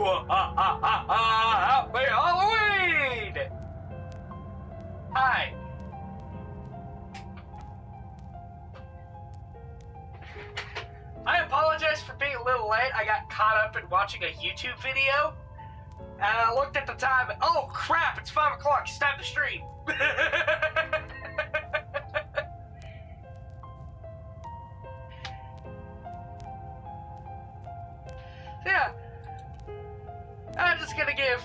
Happy Halloween! Hi. I apologize for being a little late. I got caught up in watching a YouTube video. And I looked at the time. Oh crap, it's 5 o'clock. It's time to stream. Yeah. I'm just gonna give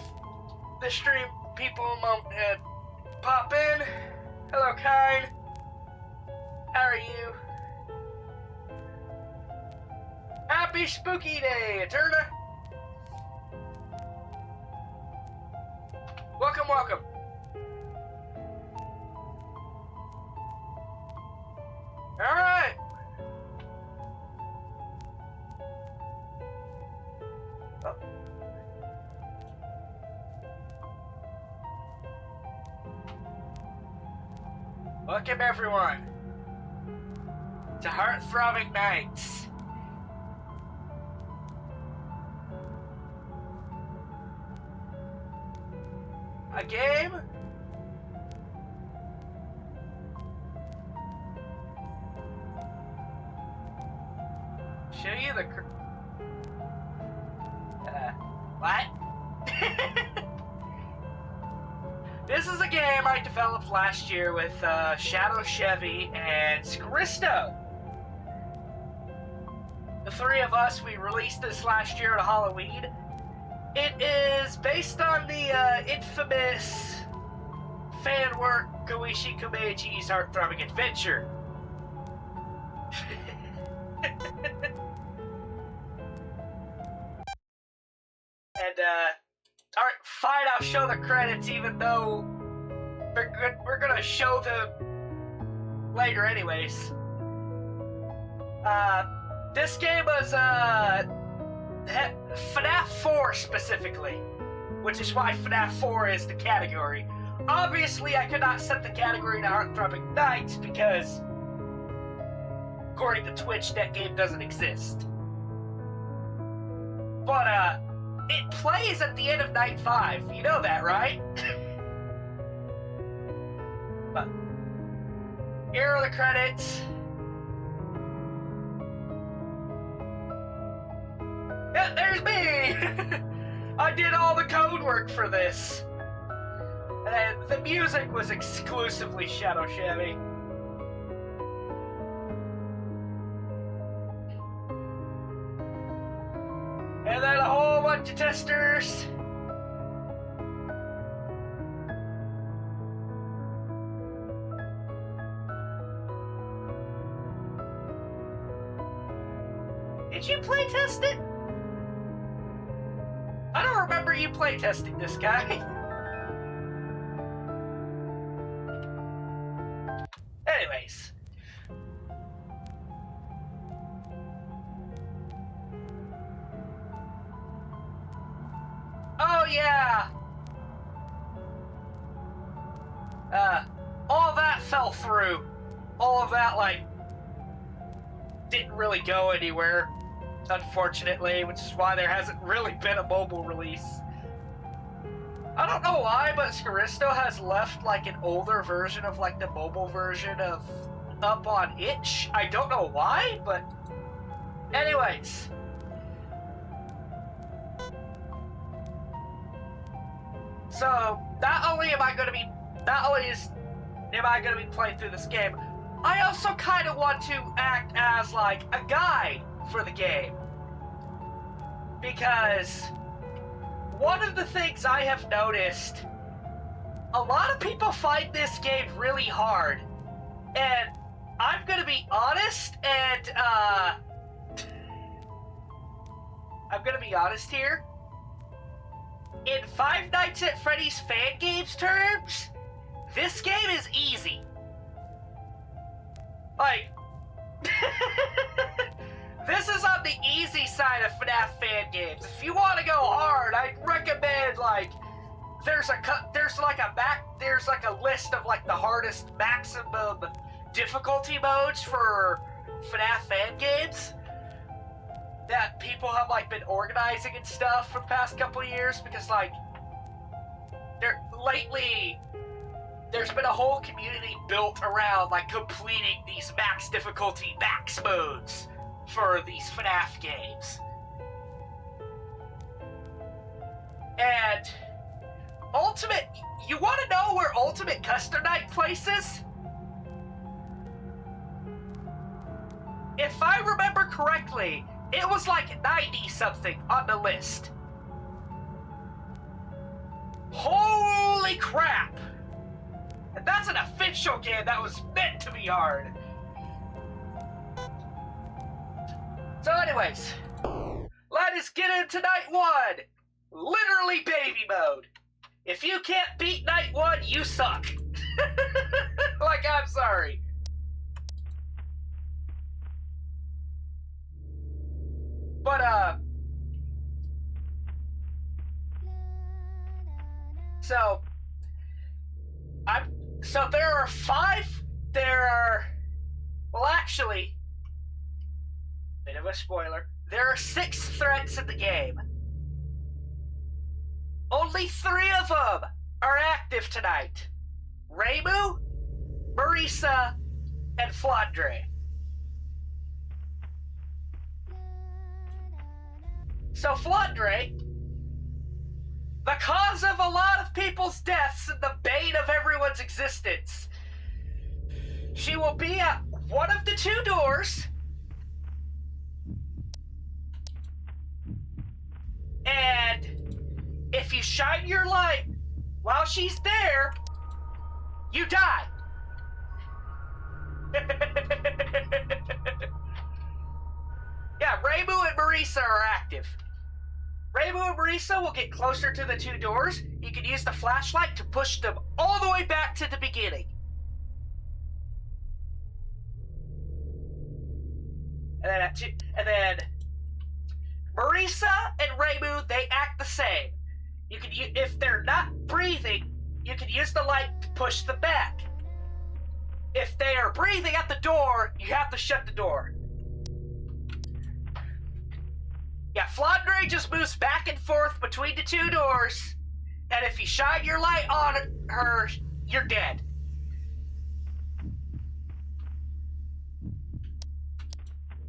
the stream people a moment to pop in. Hello, Kind. How are you? Happy Spooky Day, Eterna. Welcome, welcome. All right. Oh. Welcome, everyone, to Heart-Throbbing Nights. A game? Show you the what? This is a game I developed last year with Shadow Chevy and Scaristo. The three of us, we released this last year at Halloween. It is based on the infamous fan work Koichi Komeji's Heart-Throbbing Adventure. And, alright, fine, I'll show the credits even though we're gonna show them later anyways. This game was, FNAF 4 specifically, which is why FNAF 4 is the category. Obviously, I could not set the category to Heart-Throbbing Nights because, according to Twitch, that game doesn't exist. But, it plays at the end of Night 5. You know that, right? But, here are the credits. Yeah, there's me! I did all the code work for this. And the music was exclusively Shadow Chevy. And then a whole bunch of testers. Did you play test it? I don't remember you playtesting this guy. Anyways. Oh yeah! All that fell through. All of that, like, didn't really go anywhere. Unfortunately, which is why there hasn't really been a mobile release. I don't know why, but Scaristo has left like an older version of like the mobile version of up on itch. I don't know why, but anyways. So not only am I gonna be playing through this game, I also kind of want to act as like a guide for the game. Because one of the things I have noticed, a lot of people find this game really hard. And I'm gonna be honest and I'm gonna be honest here. In Five Nights at Freddy's fan games terms, this game is easy. Like, this is on the easy side of FNAF fan games. If you want to go hard, I'd recommend like there's like a list of like the hardest maximum difficulty modes for FNAF fan games. that people have like been organizing and stuff for the past couple of years, because like lately there's been a whole community built around like completing these max difficulty max modes for these FNAF games. And Ultimate, you want to know where Ultimate Custom Night places? If I remember correctly, it was like 90 something on the list. Holy crap! And that's an official game that was meant to be hard. So anyways, let us get into night one. Literally baby mode. If you can't beat night one, you suck. Like, I'm sorry. But, so there are well, actually, bit of a spoiler, there are 6 threats in the game. Only 3 of them are active tonight. Reimu, Marisa, and Flandre. So Flandre, the cause of a lot of people's deaths and the bane of everyone's existence. She will be at one of the 2 doors, and if you shine your light while she's there, you die. Yeah, Reimu and Marisa are active. Reimu and Marisa will get closer to the 2 doors. You can use the flashlight to push them all the way back to the beginning. And then Marisa and Reimu, they act the same. You can, if they're not breathing, you can use the light to push them back. If they are breathing at the door, you have to shut the door. Yeah, Flandre just moves back and forth between the 2 doors, and if you shine your light on her, you're dead.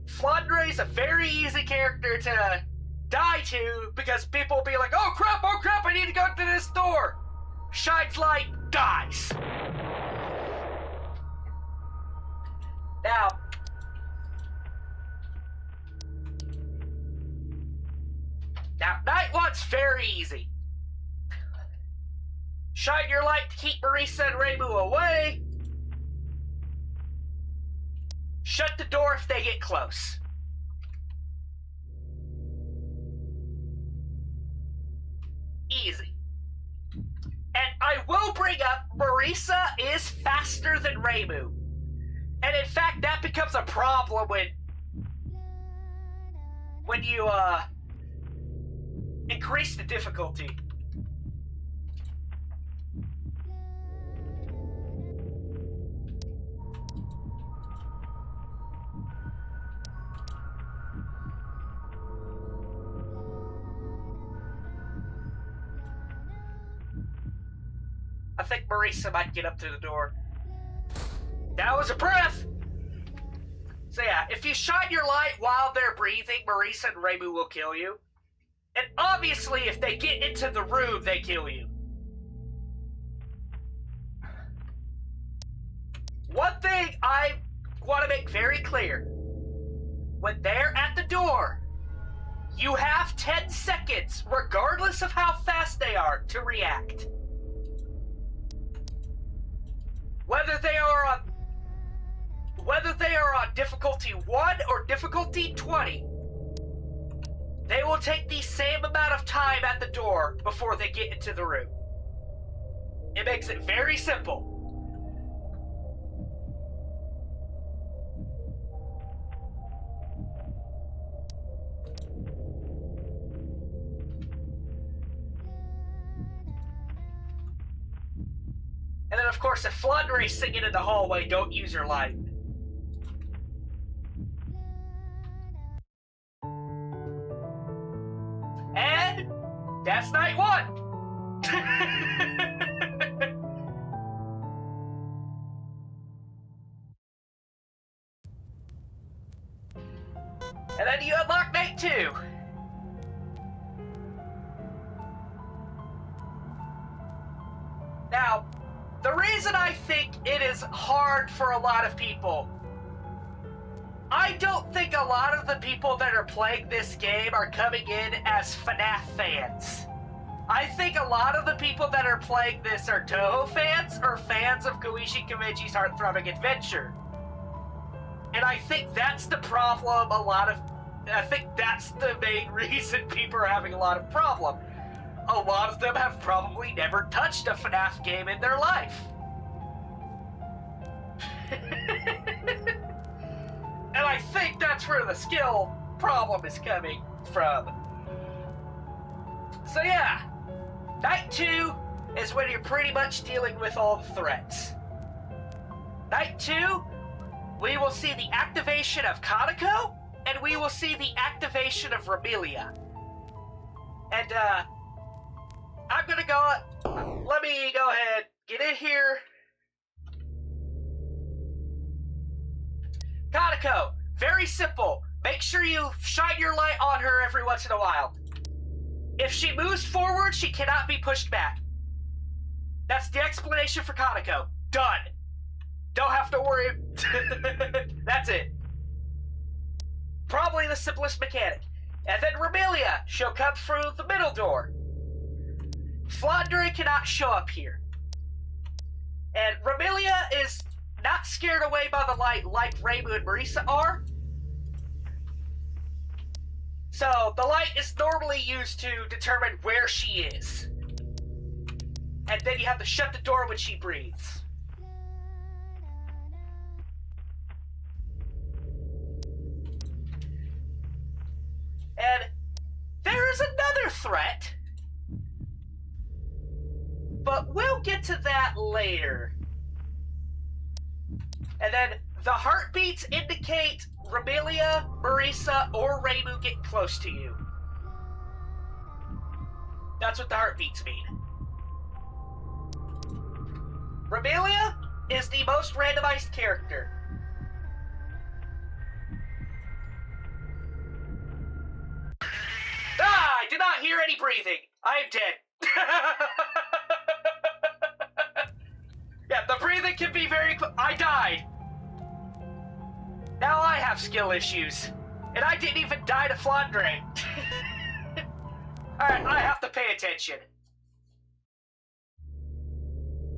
Flandre's a very easy character to die to, because people will be like, oh crap, I need to go to this door. Shines light, dies. Now, night one's very easy. Shine your light to keep Marisa and Reimu away. Shut the door if they get close. Easy. And I will bring up, Marisa is faster than Reimu. And in fact, that becomes a problem when you, increase the difficulty. I think Marisa might get up to the door. That was a breath! So yeah, if you shine your light while they're breathing, Marisa and Reimu will kill you. And obviously, if they get into the room, they kill you. One thing I want to make very clear. When they're at the door, you have 10 seconds, regardless of how fast they are, to react. Whether they are on difficulty 1 or difficulty 20, they will take the same amount of time at the door before they get into the room. It makes it very simple. And then, of course, if Flandre's singing in the hallway, don't use your light. That's night one. And then you unlock night two. Now, the reason I think it is hard for a lot of people, I don't think a lot of the people that are playing this game are coming in as FNAF fans. I think a lot of the people that are playing this are Toho fans or fans of Koichi Kamiji's Heart-Throbbing Adventure. And I think that's the problem I think that's the main reason people are having a lot of problem. A lot of them have probably never touched a FNAF game in their life. And I think that's where the skill problem is coming from. So yeah, night two is when you're pretty much dealing with all the threats. Night two, we will see the activation of Kaneko, and we will see the activation of Rebelia. And, I'm gonna go, let me go ahead, get in here. Kaneko, very simple. Make sure you shine your light on her every once in a while. If she moves forward, she cannot be pushed back. That's the explanation for Kaneko. Done. Don't have to worry. That's it. Probably the simplest mechanic. And then Rebelia, she'll come through the middle door. Flandre cannot show up here. And Rebelia is not scared away by the light like Reimu and Marisa are. So the light is normally used to determine where she is. And then you have to shut the door when she breathes. And there is another threat, but we'll get to that later. And then the heartbeats indicate Rebelia, Marisa, or Reimu getting close to you. That's what the heartbeats mean. Rebelia is the most randomized character. Ah, I did not hear any breathing. I am dead. Yeah, the breathing can be very I died. Now I have skill issues. And I didn't even die to Flandre. Alright, I have to pay attention.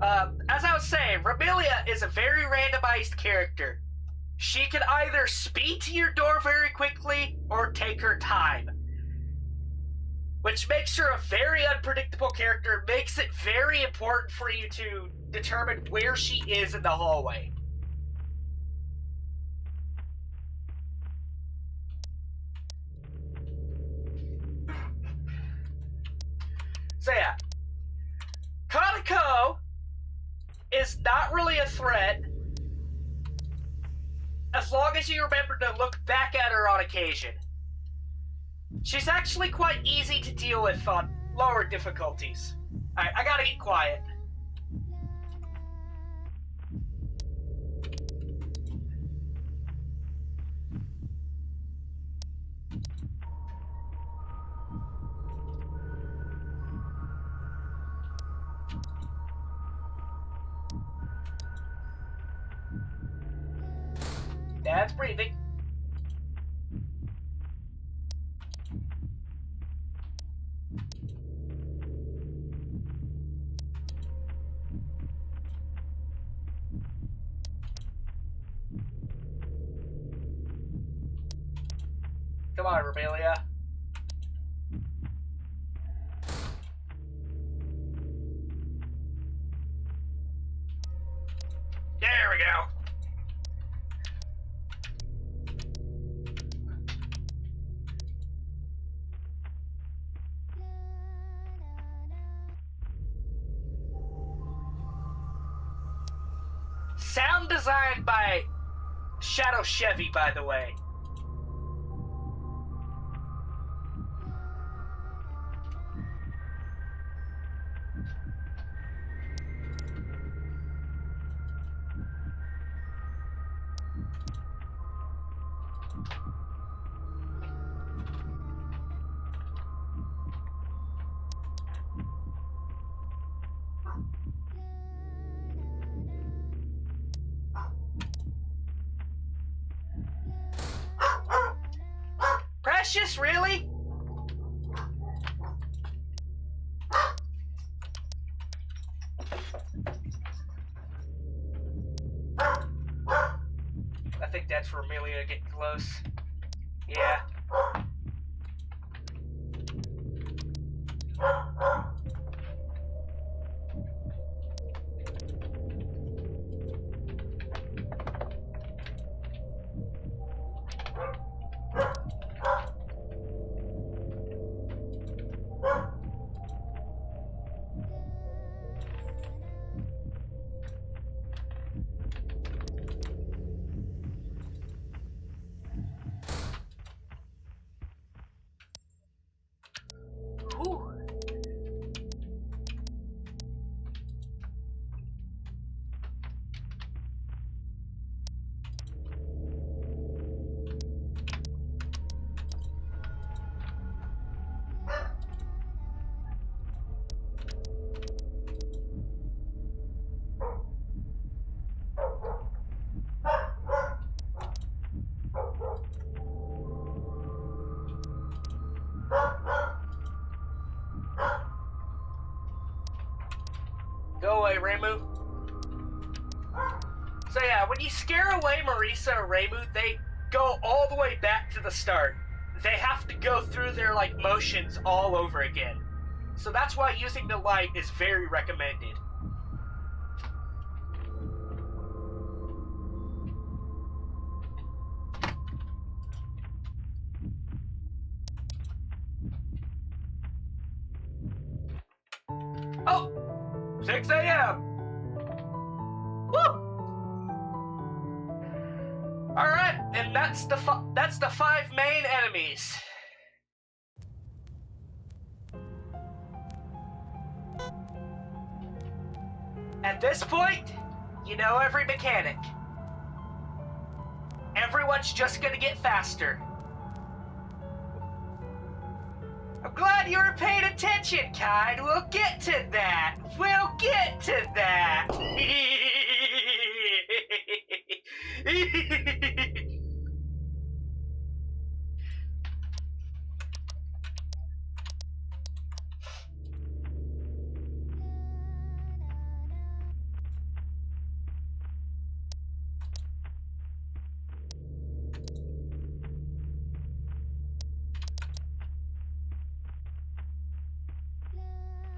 As I was saying, Rebelia is a very randomized character. She can either speed to your door very quickly or take her time. Which makes her a very unpredictable character, makes it very important for you to determine where she is in the hallway. So yeah, Kaneko is not really a threat as long as you remember to look back at her on occasion. She's actually quite easy to deal with on lower difficulties. Alright, I gotta get quiet. Dad's breathing. Come on, Rebelia. There we go. Sound designed by Shadow Chevy, by the way. precious, really? I think that's for Amelia getting close. Yeah. Whew. Go away, Ramu. So yeah, when you scare away Marisa or Ramu, they go all the way back to the start. They have to go through their, like, motions all over again. So that's why using the light is very recommended. Oh! 6 a.m. Woo! Alright, and that's the 5 main enemies. At this point, you know every mechanic. Everyone's just gonna get faster. I'm glad you were paying attention, kind. We'll get to that. We'll get to that.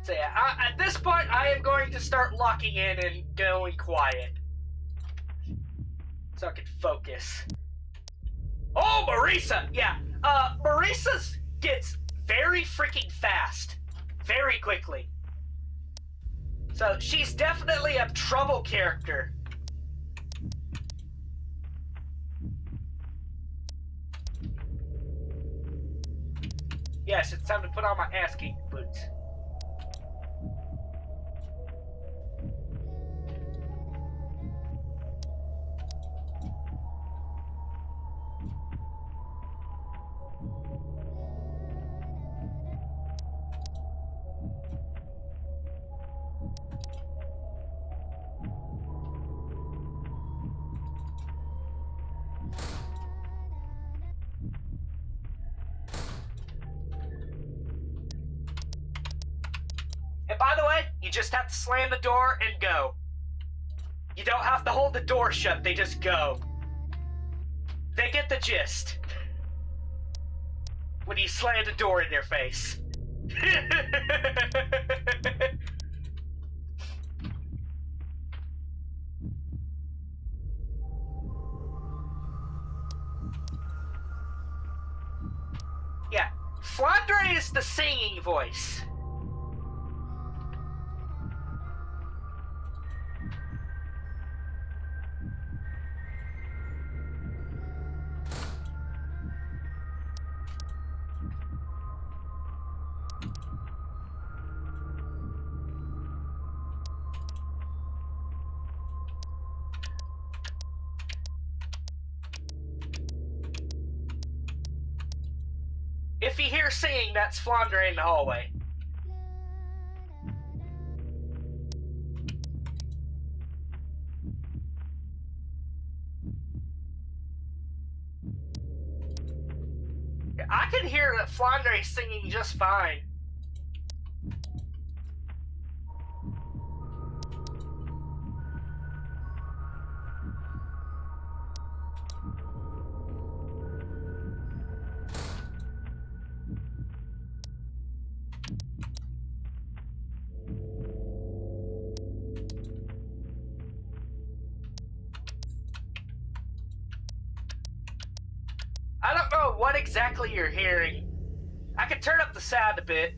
So yeah, at this point, I am going to start locking in and going quiet. So I can focus. Oh, Marisa! Yeah, Marisa's gets very freaking fast. Very quickly. So she's definitely a trouble character. Yes, it's time to put on my ass-kicking boots. And by the way, you just have to slam the door and go. You don't have to hold the door shut, they just go. They get the gist. When you slam the door in their face. Yeah, Flandre is the singing voice. If you hear singing, that's Flandre in the hallway. I can hear that Flandre singing just fine. I don't know what exactly you're hearing. I can turn up the sound a bit.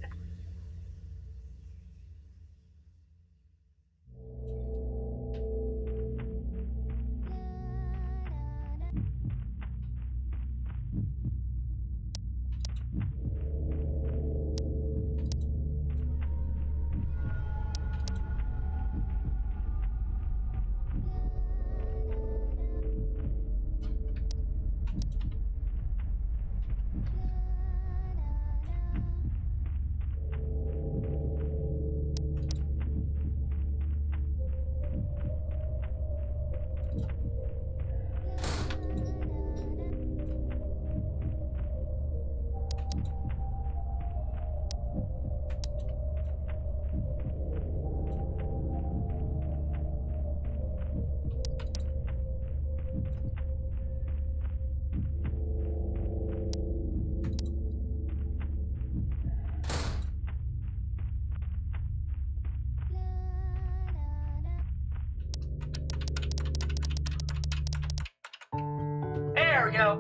There we go.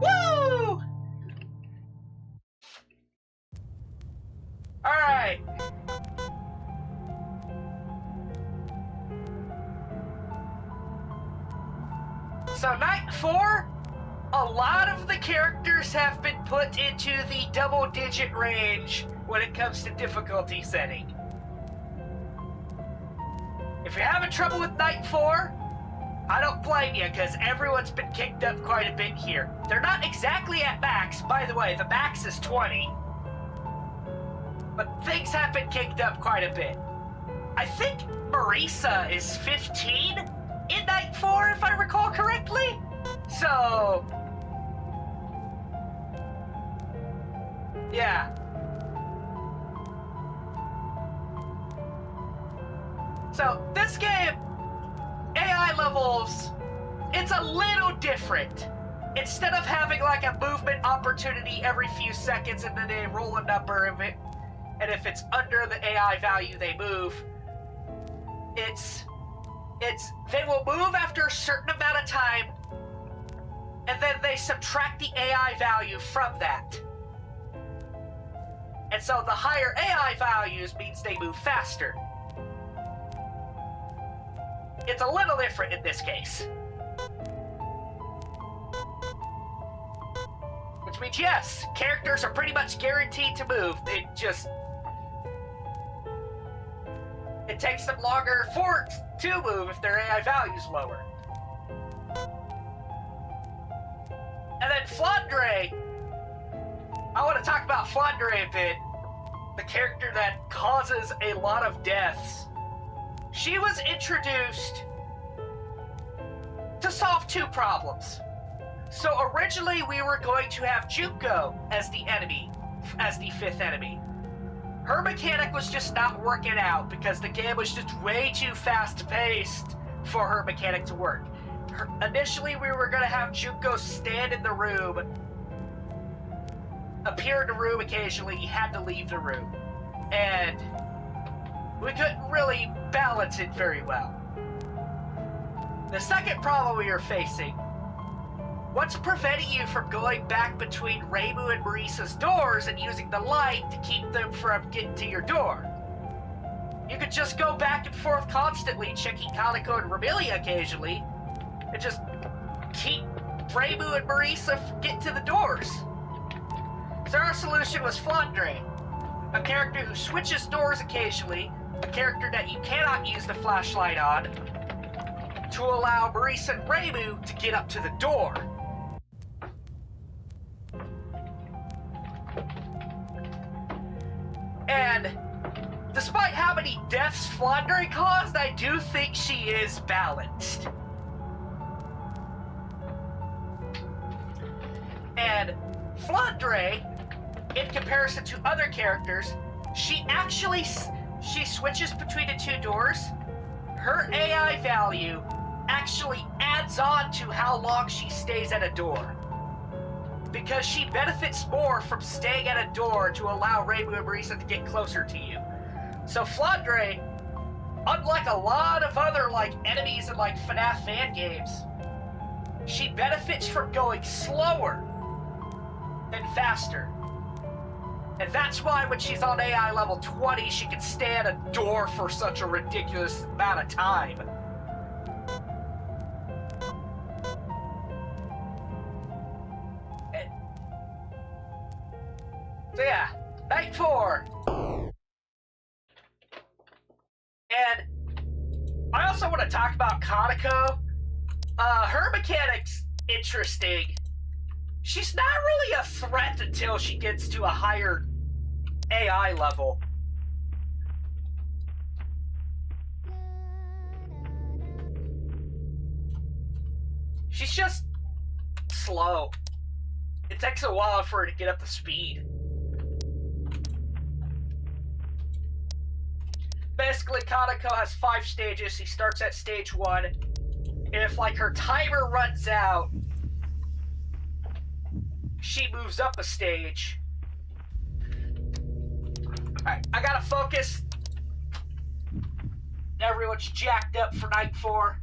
Woo! Alright. So night 4, a lot of the characters have been put into the double-digit range when it comes to difficulty setting. If you're having trouble with night 4, I don't blame you, because everyone's been kicked up quite a bit here. They're not exactly at max. By the way, the max is 20. But things have been kicked up quite a bit. I think Marisa is 15 in night 4, if I recall correctly. So... yeah. So, this game, AI levels, it's a little different. Instead of having like a movement opportunity every few seconds and then they roll a number of it, and if it's under the AI value they move, they will move after a certain amount of time, and then they subtract the AI value from that. And so the higher AI values means they move faster. It's a little different in this case. Which means, yes, characters are pretty much guaranteed to move. It takes them longer to move if their AI value's lower. And then Flandre. I want to talk about Flandre a bit. The character that causes a lot of deaths. She was introduced to solve two problems. So originally we were going to have Junko as the enemy, as the 5th enemy. Her mechanic was just not working out because the game was just way too fast-paced for her mechanic to work. Initially we were going to have Junko stand in the room, appear in the room occasionally, he had to leave the room. And we couldn't really balance it very well. The second problem we were facing, what's preventing you from going back between Reimu and Marisa's doors and using the light to keep them from getting to your door? You could just go back and forth constantly, checking Kaneko and Remilia occasionally, and just keep Reimu and Marisa from getting to the doors. So our solution was Flandre, a character who switches doors occasionally, a character that you cannot use the flashlight on, to allow Marisa and Reimu to get up to the door. And Despite how many deaths Flandre caused, I do think she is balanced. And Flandre, in comparison to other characters, she switches between the two doors. Her AI value actually adds on to how long she stays at a door, because she benefits more from staying at a door to allow Reimu and Marisa to get closer to you. So Flandre, unlike a lot of other enemies in FNAF fan games, she benefits from going slower than faster. And that's why when she's on AI level 20, she can stay at a door for such a ridiculous amount of time. So yeah, night 4. And I also want to talk about Kaneko. Her mechanic's interesting. She's not really a threat until she gets to a higher AI level. She's just slow. It takes a while for her to get up to speed. Basically, Kaneko has 5 stages. She starts at stage 1. If her timer runs out, she moves up a stage. Alright, I gotta focus. Everyone's jacked up for night 4.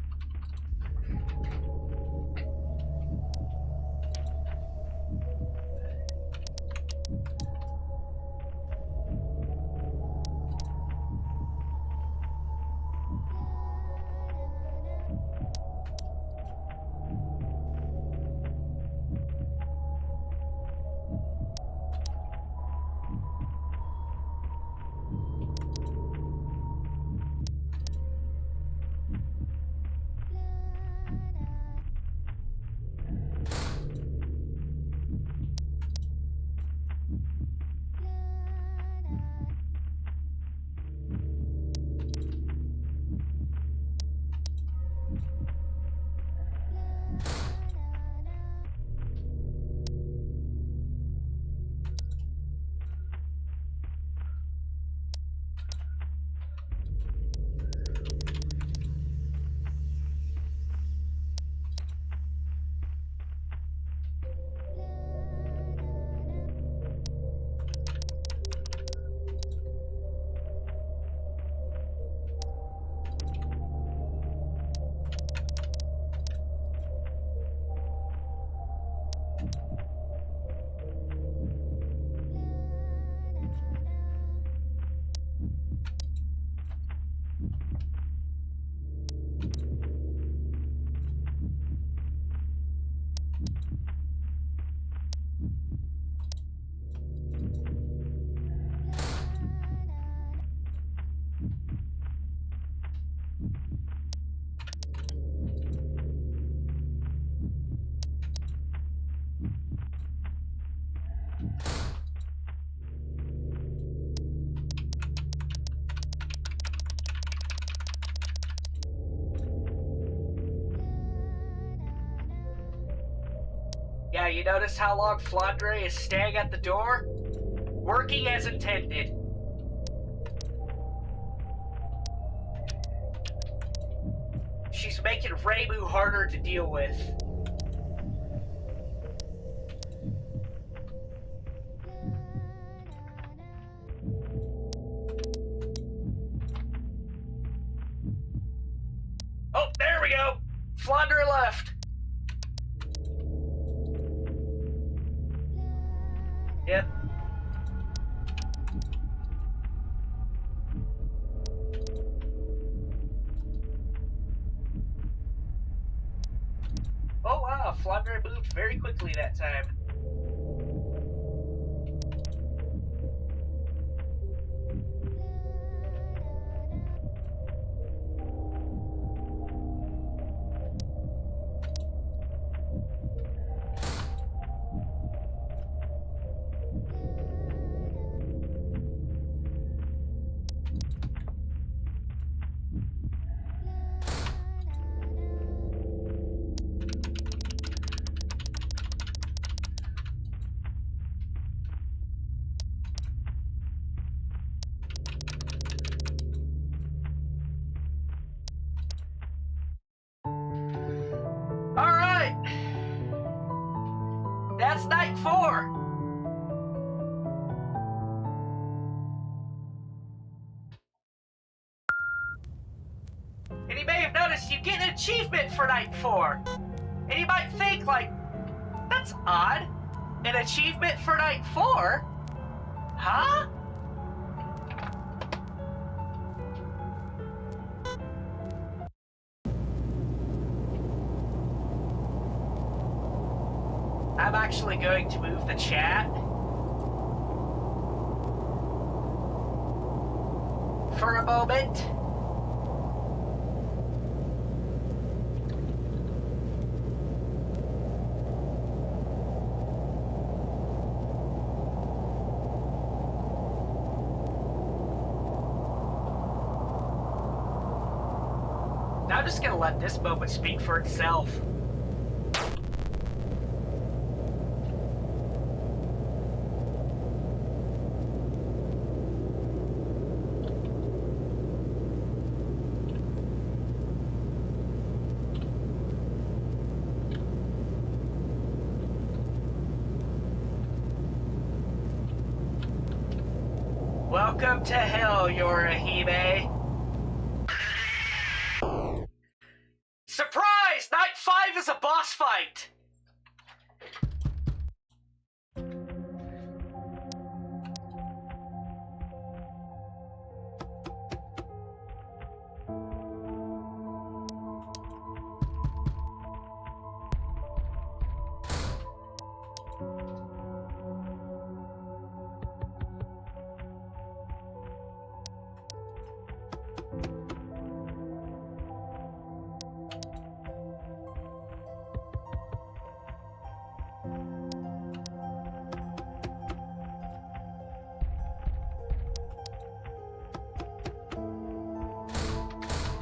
Yeah, you notice how long Flandre is staying at the door? Working as intended. She's making Reimu harder to deal with. Oh, there we go! Flandre left. Yep. Oh wow, Flandre moved very quickly that time. it's night 4. And you may have noticed you get an achievement for night 4. And you might think, like, that's odd. An achievement for night 4? Huh? I'm actually going to move the chat for a moment. Now I'm just gonna let this moment speak for itself. Welcome to hell, Yorahime. Surprise! Night 5 is a boss fight!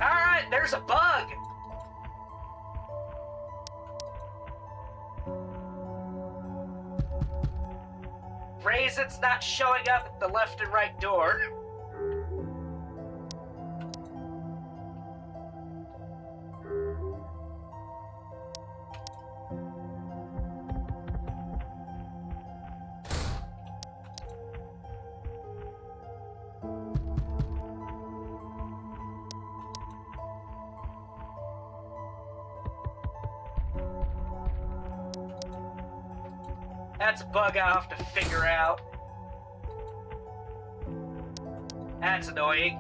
Alright, there's a bug! Raisin's not showing up at the left and right door. That's a bug I'll have to figure out. That's annoying.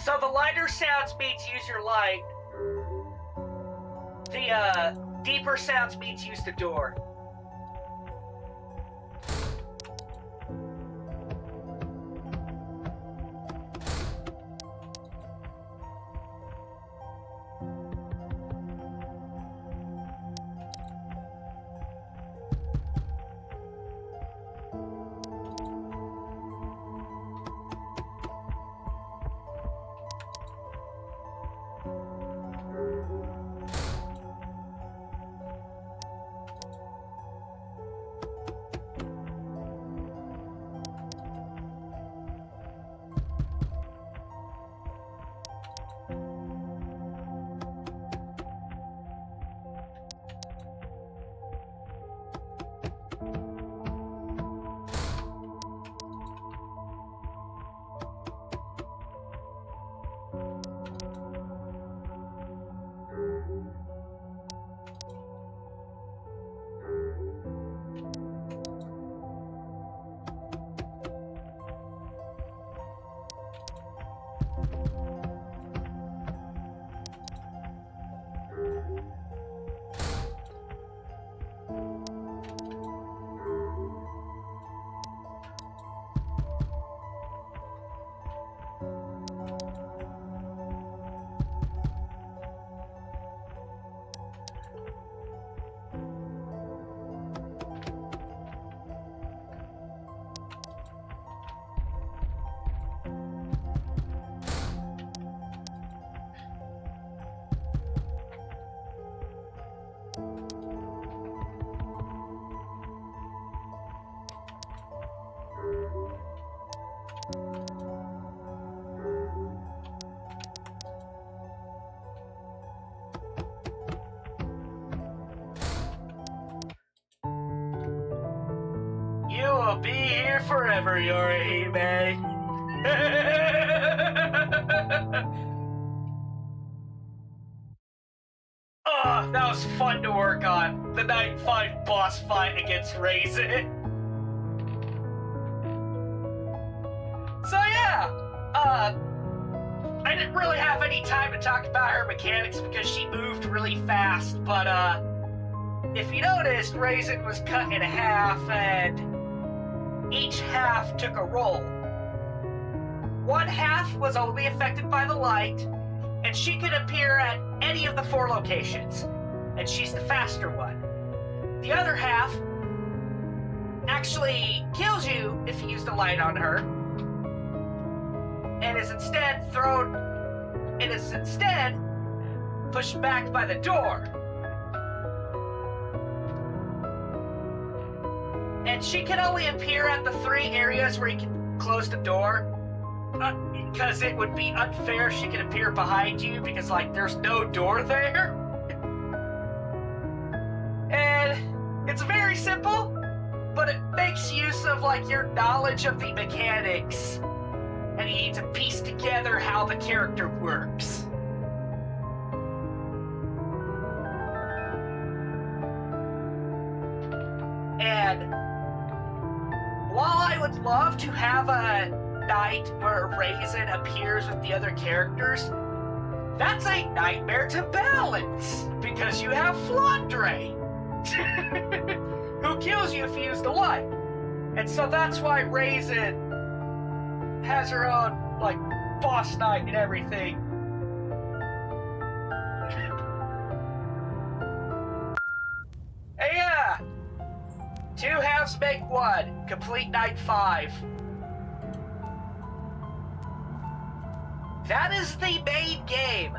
So the lighter sounds means use your light. The deeper sounds means use the door. I'll be here forever, Yorihime. Oh, that was fun to work on. The Night 5 boss fight against Raisin. So yeah, I didn't really have any time to talk about her mechanics because she moved really fast, but if you noticed, Raisin was cut in half and each half took a role. One half was only affected by the light, and she could appear at any of the 4 locations, and she's the faster one. The other half actually kills you if you use the light on her, and is instead pushed back by the door. And she can only appear at the 3 areas where you can close the door, because it would be unfair if she could appear behind you, because, like, there's no door there. And it's very simple, but it makes use of, like, your knowledge of the mechanics, and you need to piece together how the character works. And while I would love to have a night where Raisin appears with the other characters, that's a nightmare to balance, because you have Flandre, who kills you if you use the light. And so that's why Raisin has her own, like, boss night and everything. Hey, yeah! 2 halves make 1. Complete Night 5. That is the main game.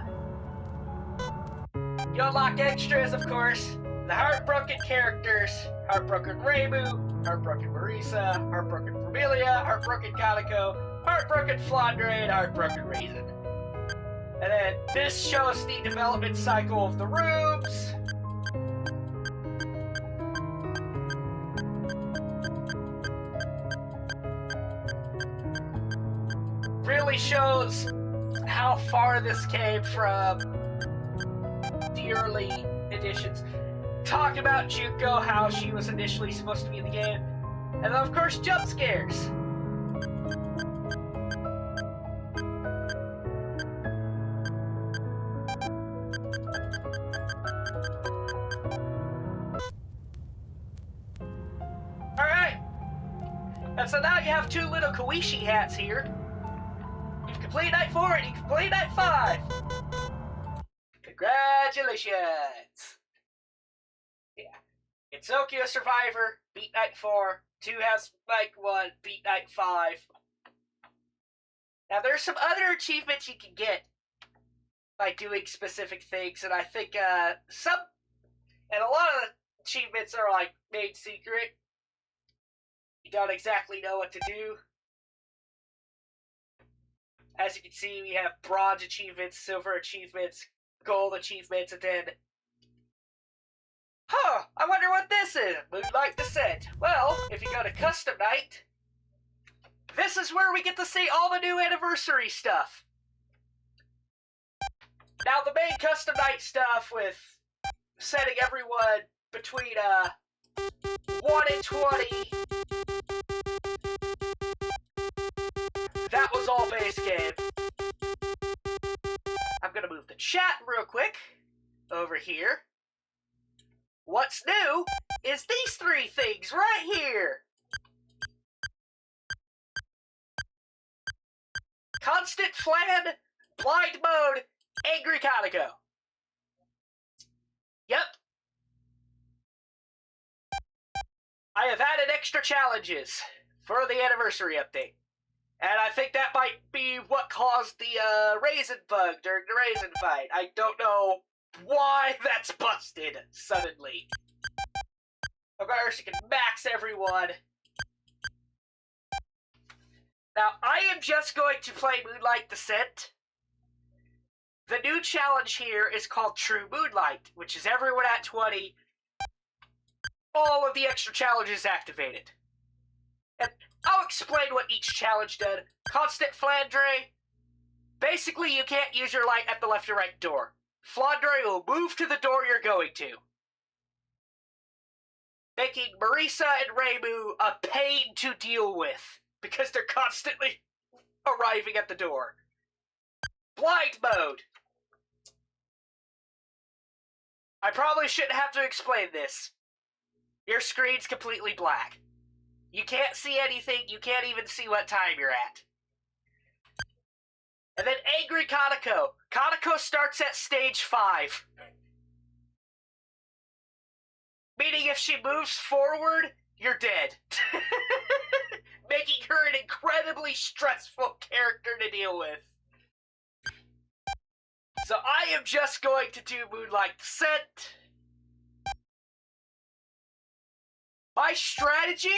You unlock extras, of course. The Heartbroken characters. Heartbroken Reimu, Heartbroken Marisa, Heartbroken Vermilia, Heartbroken Kaneko, Heartbroken Flandre, and Heartbroken Raisin. And then this shows the development cycle of the rooms. Really shows how far this came from the early editions. Talk about Juko, how she was initially supposed to be in the game. And then, of course, jump scares. Alright. And so now you have 2 little Koishi hats here. You've completed Night 4 and you completed Night 5. Congratulations. Yeah. Itsuki, a survivor, beat Night 4. 2 has Night 1, beat Night 5. Now, there's some other achievements you can get by doing specific things, and I think and a lot of the achievements are, like, made secret. You don't exactly know what to do. As you can see, we have bronze achievements, silver achievements, gold achievements, and then... Huh, I wonder what this is. Moonlight Descent. Well, if you go to Custom Night, this is where we get to see all the new anniversary stuff. Now, the main Custom Night stuff with setting everyone between 1 and 20, that was all base game. I'm gonna move the chat real quick over here. What's new is these 3 things right here. Constant Flan, Blind Mode, Angry Kaneko. Yep. I have added extra challenges for the anniversary update. And I think that might be what caused the raisin bug during the raisin fight. I don't know why that's busted suddenly. Of course, you can max everyone. Now, I am just going to play Moonlight Descent. The new challenge here is called True Moonlight, which is everyone at 20. All of the extra challenges activated. I'll explain what each challenge did. Constant Flandre. Basically, you can't use your light at the left or right door. Flandre will move to the door you're going to, making Marisa and Reimu a pain to deal with because they're constantly arriving at the door. Blind mode. I probably shouldn't have to explain this. Your screen's completely black. You can't see anything, you can't even see what time you're at. And then Angry Kaneko. Kaneko starts at stage 5. Meaning if she moves forward, you're dead. Making her an incredibly stressful character to deal with. So I am just going to do Moonlight Descent. My strategy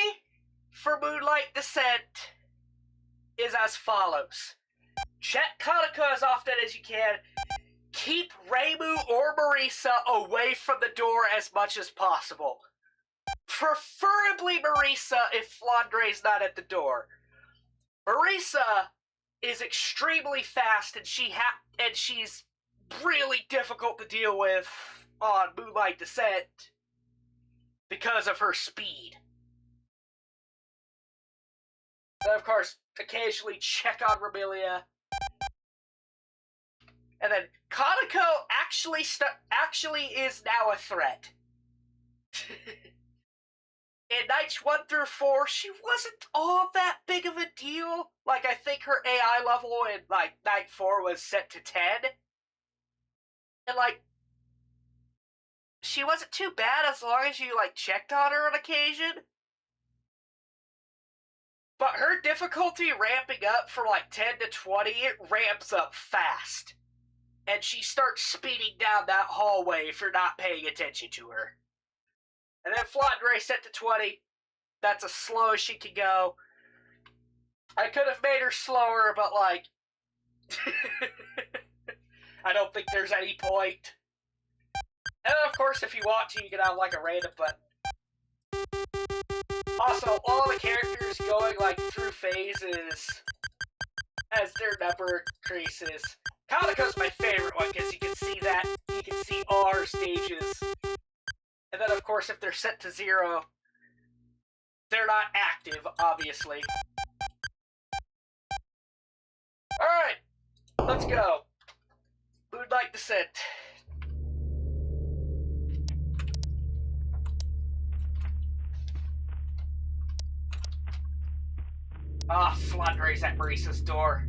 for Moonlight Descent is as follows. Check Kaneko as often as you can. Keep Reimu or Marisa away from the door as much as possible. Preferably Marisa if Flandre's not at the door. Marisa is extremely fast and she's really difficult to deal with on Moonlight Descent because of her speed. And of course, occasionally check on Remilia. And then Kaneko actually is now a threat. In nights 1 through 4, she wasn't all that big of a deal. Like, I think her AI level in, like, night 4 was set to 10. And, like, she wasn't too bad as long as you, like, checked on her on occasion. But her difficulty ramping up from, like, 10 to 20, it ramps up fast. And she starts speeding down that hallway if you're not paying attention to her. And then Flandre set to 20. That's as slow as she can go. I could have made her slower, but like... I don't think there's any point. And then of course, if you want to, you can have like a random button. Also, all the characters going like through phases as their number increases. Kaneko's my favorite one because you can see that. You can see all our stages. And then, of course, if they're set to 0, they're not active, obviously. Alright, let's go. Moonlight Descent. Ah, Flandre's at Marisa's door.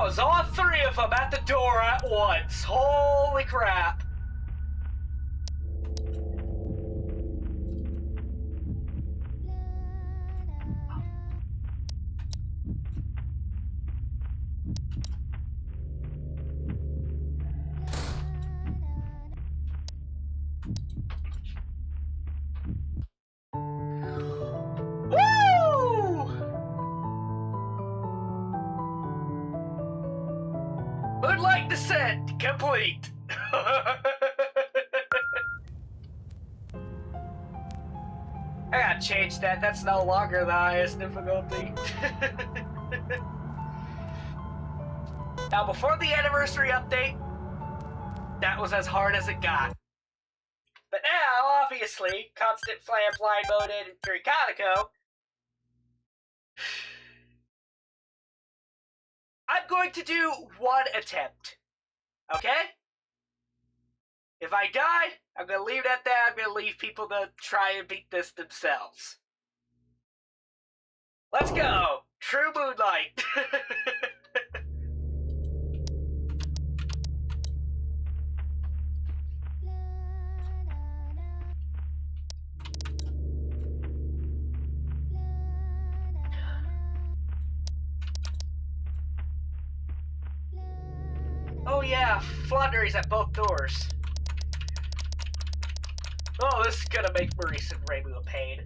was all three of them at the door at once. Holy crap. Woo! Moonlight Descent complete. I gotta change that. That's no longer the highest difficulty. Now, before the anniversary update, that was as hard as it got. But now, obviously, Constant Flam Blind Moded and Furiconico, I'm going to do one attempt. Okay? If I die, I'm going to leave it at that. I'm going to leave people to try and beat this themselves. Let's go! True Moonlight! Oh yeah, Flundery's at both doors. Oh, this is gonna make Maurice and Ramu a pain.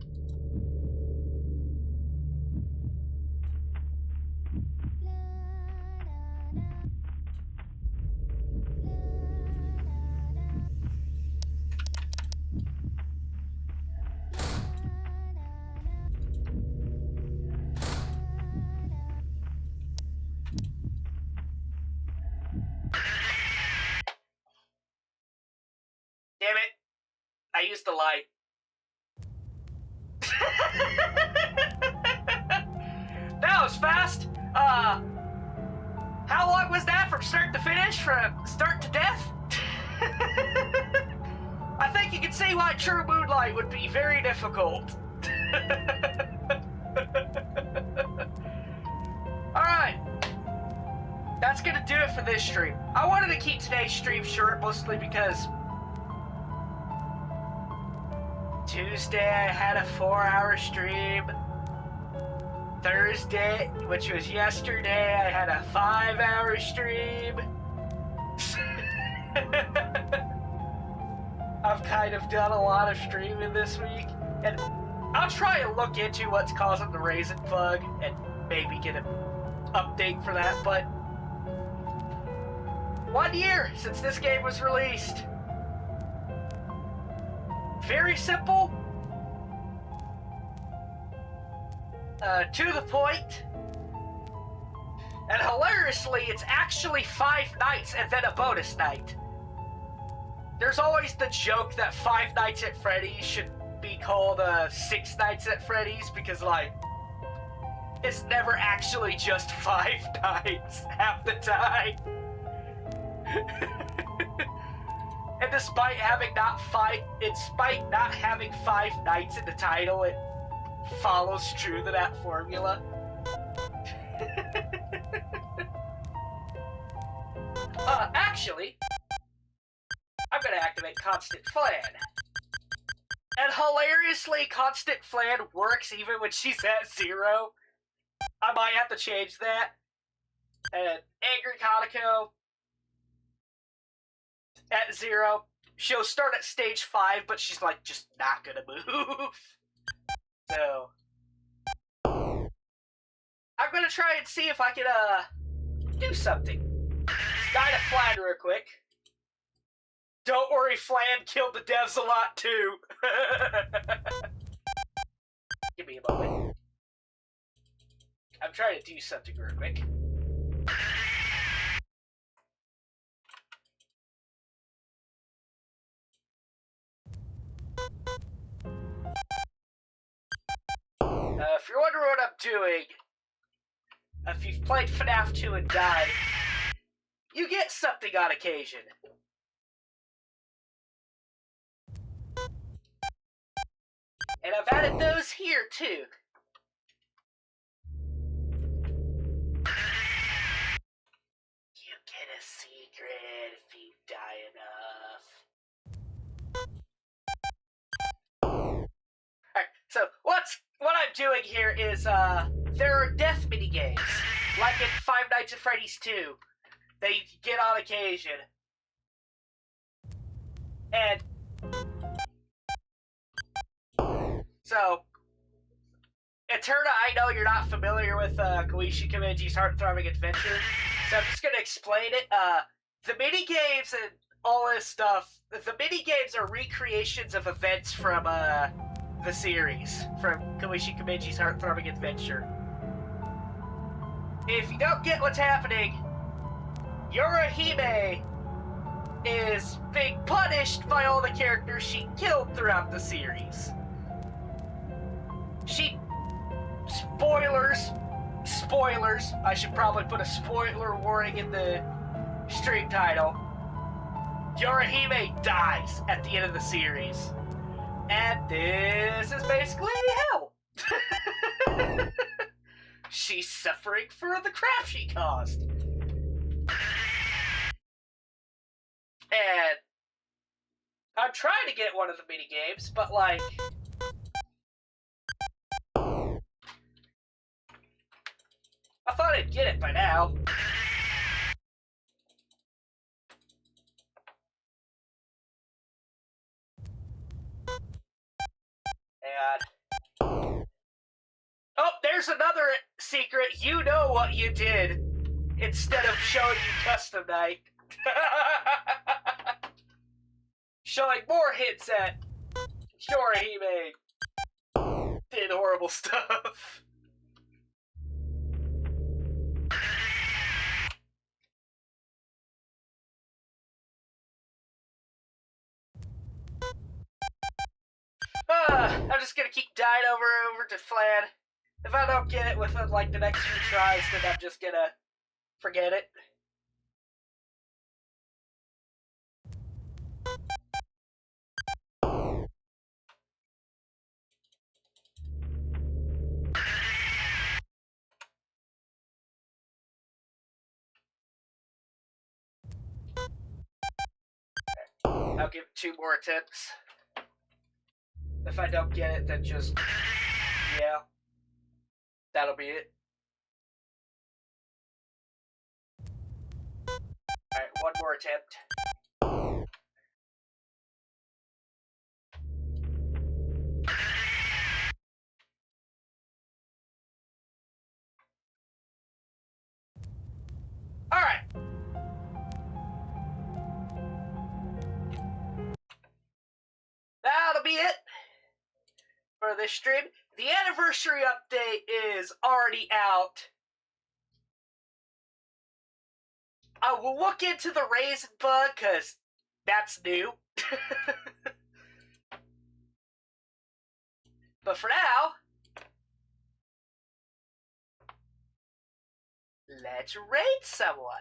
Damn it. I used the light. That was fast. How long was that from start to finish? From start to death? I think you can see why True Moonlight would be very difficult. Alright. That's gonna do it for this stream. I wanted to keep today's stream short, mostly because Tuesday I had a 4-hour stream. Thursday, which was yesterday, I had a 5-hour stream. I've kind of done a lot of streaming this week, and I'll try and look into what's causing the raisin bug and maybe get an update for that, but 1 year since this game was released. Very simple, to the point, and hilariously, it's actually 5 nights and then a bonus night. There's always the joke that 5 Nights at Freddy's should be called 6 Nights at Freddy's because, like, it's never actually just 5 nights half the time. And despite not having 5 nights in the title, it follows true to that formula. Actually, I'm gonna activate Constant Flan. And hilariously, Constant Flan works even when she's at 0. I might have to change that. And Angry Conoco at 0. She'll start at stage 5, but she's like just not gonna move. So I'm gonna try and see if I can do something. Die to Flan real quick. Don't worry, Flan killed the devs a lot too. Give me a moment. I'm trying to do something real quick. If you're wondering what I'm doing, if you've played FNAF 2 and died, you get something on occasion. And I've added those here too. get a secret if you die enough. Alright, so what I'm doing here is there are death mini games, like in Five Nights at Freddy's 2, that you get on occasion. And so Eterna, I know you're not familiar with Koichi Kamiji's Heart-Throbbing Adventure, so I'm just gonna explain it. The mini games and all this stuff, the mini games are recreations of events from the series, from Koichi Kamiji's Heart-Throbbing Adventure. If you don't get what's happening, Yorahime is being punished by all the characters she killed throughout the series. Spoilers, I should probably put a spoiler warning in the stream title. Yorahime dies at the end of the series. And this is basically hell. She's suffering for the crap she caused. And I'm trying to get one of the mini games, but like, I thought I'd get it by now. And oh, there's another secret. You know what you did instead of showing you custom night. Showing more hints at Yorahime did horrible stuff. I'm just gonna keep dying over and over to Flan. If I don't get it within like the next few tries, then I'm just gonna forget it. I'll give it 2 more attempts. If I don't get it, then just, yeah, that'll be it. Alright, 1 more attempt. Alright. That'll be it for this stream. The anniversary update is already out. I will look into the raisin bug, because that's new. But for now, let's raid someone.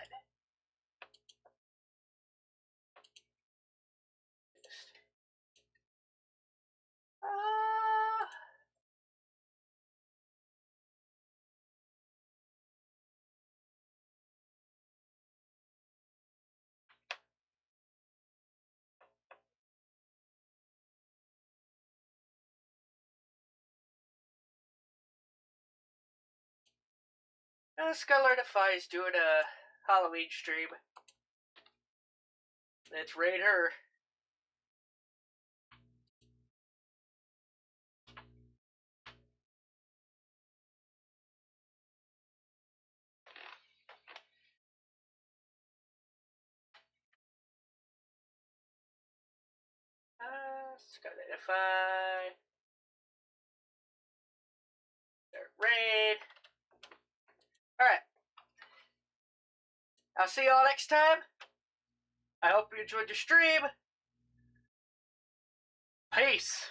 Skylartify is doing a Halloween stream. Let's raid her. Skylartify. Raid. Alright. I'll see y'all next time. I hope you enjoyed the stream. Peace.